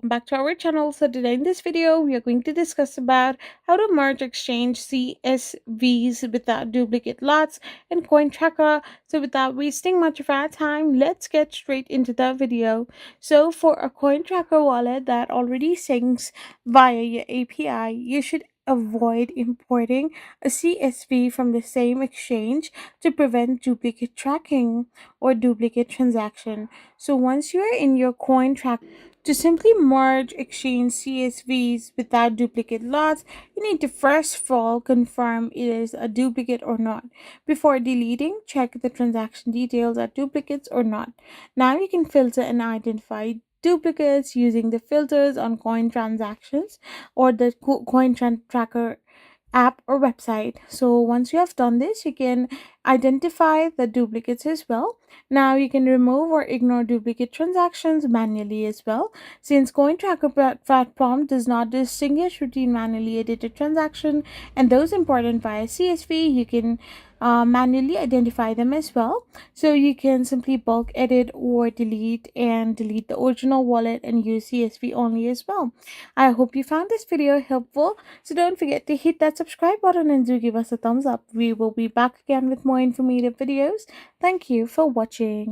back to our channel. So today in this video, we are going to discuss about how to merge exchange CSVs without duplicate lots in CoinTracker. So without wasting much of our time, let's get straight into the video. So for a CoinTracker wallet that already syncs via your API, you should avoid importing a CSV from the same exchange to prevent duplicate tracking or duplicate transaction. So once you're in your CoinTracker, to simply merge exchange CSVs without duplicate lots, you need to first of all confirm it is a duplicate or not. Before deleting, check the transaction details are duplicates or not. Now you can filter and identify duplicates using the filters on coin transactions or the tracker app or website. So once you have done this, you can identify the duplicates as well. Now you can remove or ignore duplicate transactions manually as well. Since CoinTracker platform does not distinguish between manually edited transaction and those imported via CSV, you can manually identify them as well. So you can simply bulk edit or delete the original wallet and use CSV only as well. I hope you found this video helpful. So don't forget to hit that subscribe button and do give us a thumbs up. We will be back again with more informative videos. Thank you for watching.